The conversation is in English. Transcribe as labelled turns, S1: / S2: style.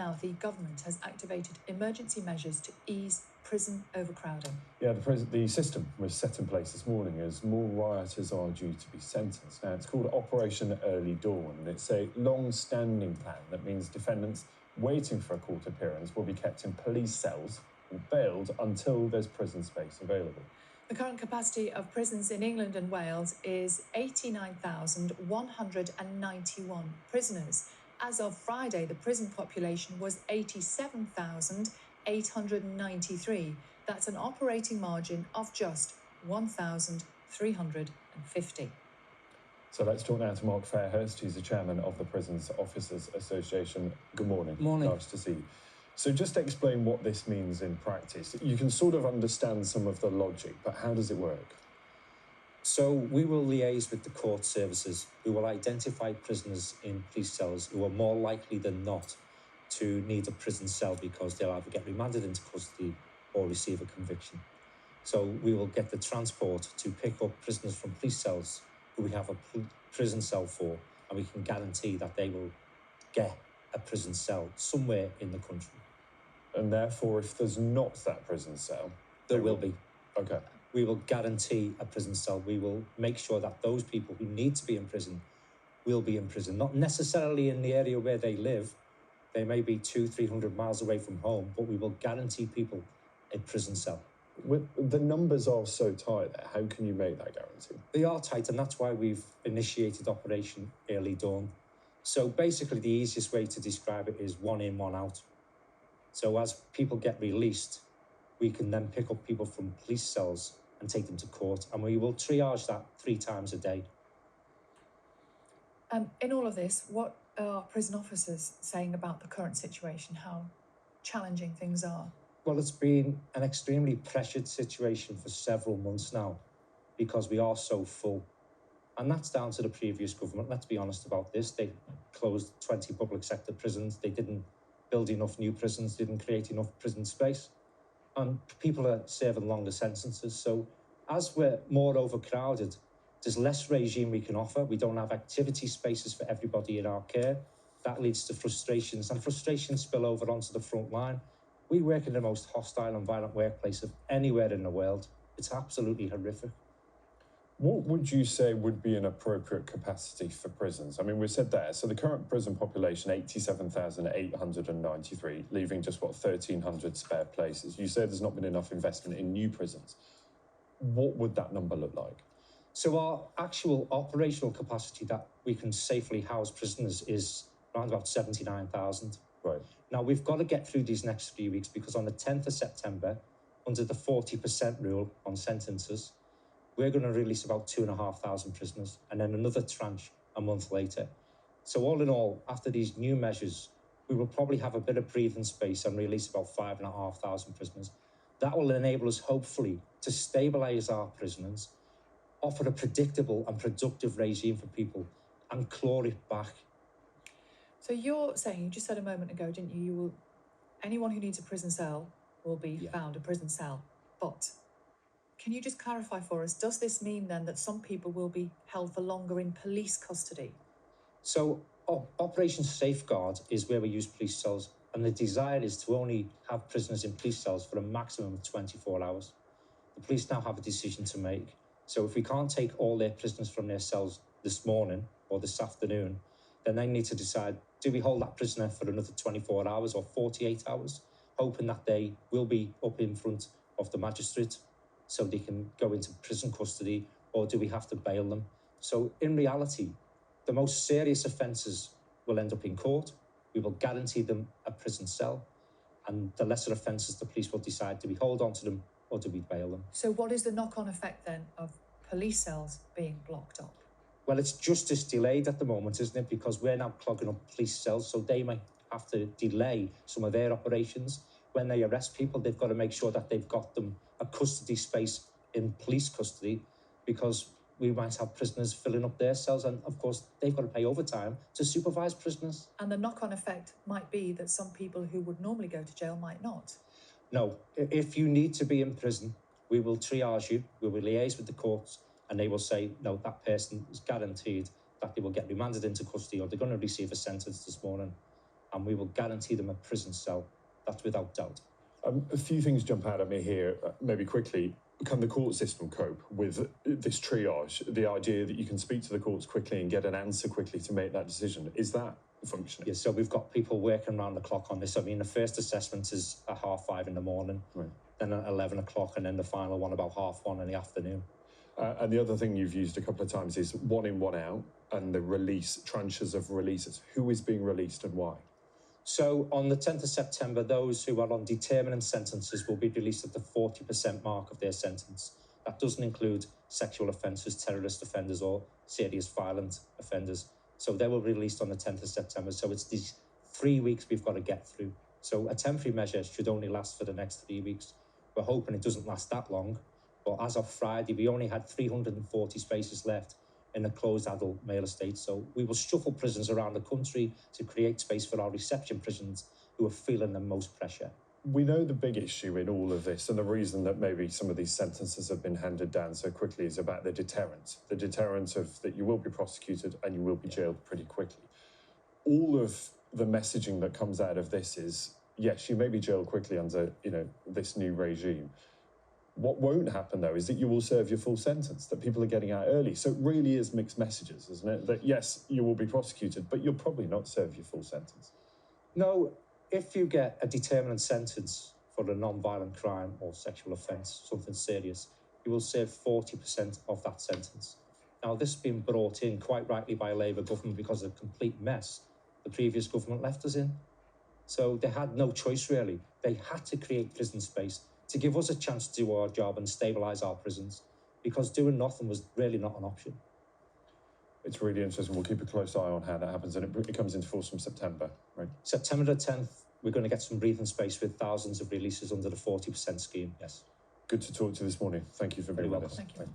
S1: now, the government has activated emergency measures to ease prison overcrowding.
S2: Yeah, the system was set in place this morning as more rioters are due to be sentenced. Now, it's called Operation Early Dawn, and it's a long-standing plan that means defendants waiting for a court appearance will be kept in police cells or bailed until there's prison space available.
S1: The current capacity of prisons in England and Wales is 89,191 prisoners. As of Friday, the prison population was 87,893. That's an operating margin of just 1,350.
S2: So let's talk now to Mark Fairhurst, who's the chairman of the Prisons Officers Association. Good morning.
S3: Morning.
S2: Nice to see you. So just explain what this means in practice. You can sort of understand some of the logic, but how does it work?
S3: So we will liaise with the court services who will identify prisoners in police cells who are more likely than not to need a prison cell because they'll either get remanded into custody or receive a conviction. So we will get the transport to pick up prisoners from police cells who we have a prison cell for, and we can guarantee that they will get a prison cell somewhere in the country.
S2: And therefore, if there's not that prison cell...
S3: There will be.
S2: Okay.
S3: We will guarantee a prison cell. We will make sure that those people who need to be in prison will be in prison, not necessarily in the area where they live. They may be 200-300 miles away from home, but we will guarantee people a prison cell.
S2: The numbers are so tight there. How can you make that guarantee?
S3: They are tight, and that's why we've initiated Operation Early Dawn. So basically, the easiest way to describe it is one in, one out. So as people get released, we can then pick up people from police cells and take them to court, and we will triage that 3 times a day.
S1: In all of this, what are prison officers saying about the current situation, how challenging things are?
S3: Well, it's been an extremely pressured situation for several months now because we are so full. And that's down to the previous government. Let's be honest about this. They closed 20 public sector prisons. They didn't build enough new prisons, didn't create enough prison space. And people are serving longer sentences. So as we're more overcrowded, there's less regime we can offer. We don't have activity spaces for everybody in our care. That leads to frustrations, and frustrations spill over onto the front line. We work in the most hostile and violent workplace of anywhere in the world. It's absolutely horrific.
S2: What would you say would be an appropriate capacity for prisons? I mean, we said there, so the current prison population, 87,893, leaving just, 1,300 spare places. You say there's not been enough investment in new prisons. What would that number look like?
S3: So our actual operational capacity that we can safely house prisoners is around about 79,000.
S2: Right.
S3: Now, we've got to get through these next few weeks because on the 10th of September, under the 40% rule on sentences, we're going to release about 2,500 prisoners and then another tranche a month later. So all in all, after these new measures, we will probably have a bit of breathing space and release about 5,500 prisoners. That will enable us, hopefully, to stabilise our prisoners, offer a predictable and productive regime for people, and claw it back.
S1: So you're saying, you just said a moment ago, didn't you, anyone who needs a prison cell will be found a prison cell. But can you just clarify for us, does this mean then that some people will be held for longer in police custody?
S3: So Operation Safeguard is where we use police cells, and the desire is to only have prisoners in police cells for a maximum of 24 hours. The police now have a decision to make. So if we can't take all their prisoners from their cells this morning or this afternoon, then they need to decide, do we hold that prisoner for another 24 hours or 48 hours, hoping that they will be up in front of the magistrate so they can go into prison custody, or do we have to bail them? So in reality, the most serious offences will end up in court. We will guarantee them a prison cell, and the lesser offences, the police will decide, do we hold on to them or do we bail them?
S1: So what is the knock-on effect then of police cells being blocked up?
S3: Well, it's justice delayed at the moment, isn't it? Because we're now clogging up police cells, so they might have to delay some of their operations. When they arrest people, they've got to make sure that they've got them a custody space in police custody, because we might have prisoners filling up their cells, and of course they've got to pay overtime to supervise prisoners.
S1: And the knock-on effect might be that some people who would normally go to jail might not.
S3: No, if you need to be in prison, we will triage you, we will liaise with the courts, and they will say, no, that person is guaranteed that they will get remanded into custody or they're going to receive a sentence this morning. and we will guarantee them a prison cell. That's without doubt.
S2: A few things jump out at me here, maybe quickly. Can the court system cope with this triage? The idea that you can speak to the courts quickly and get an answer quickly to make that decision, is that functioning?
S3: Yeah, so we've got people working around the clock on this. I mean, the first assessment is at 5:30 in the morning,
S2: right,
S3: then at 11 o'clock, and then the final one about 1:30 in the afternoon.
S2: And the other thing you've used a couple of times is 1 in, 1 out, and the release, tranches of releases. Who is being released and why?
S3: So on the 10th of September, those who are on determinant sentences will be released at the 40% mark of their sentence. That doesn't include sexual offences, terrorist offenders, or serious violent offenders. So they will be released on the 10th of September. So it's these 3 weeks we've got to get through. So a temporary measure should only last for the next 3 weeks. We're hoping it doesn't last that long. But as of Friday, we only had 340 spaces left in the closed adult male estate. So we will shuffle prisons around the country to create space for our reception prisons who are feeling the most pressure.
S2: We know the big issue in all of this, and the reason that maybe some of these sentences have been handed down so quickly, is about the deterrent of that you will be prosecuted and you will be jailed pretty quickly. All of the messaging that comes out of this is, yes, you may be jailed quickly under, this new regime. What won't happen, though, is that you will serve your full sentence, that people are getting out early. So it really is mixed messages, isn't it? That, yes, you will be prosecuted, but you'll probably not serve your full sentence.
S3: No, if you get a determinant sentence for a non-violent crime or sexual offence, something serious, you will serve 40% of that sentence. Now, this has been brought in quite rightly by a Labour government because of the complete mess the previous government left us in. So they had no choice, really. They had to create prison space to give us a chance to do our job and stabilise our prisons, because doing nothing was really not an option.
S2: It's really interesting. We'll keep a close eye on how that happens, and it comes into force from September, right?
S3: September the 10th, we're going to get some breathing space with thousands of releases under the 40% scheme, yes.
S2: Good to talk to you this morning. Thank you for being with us.
S1: Thank you.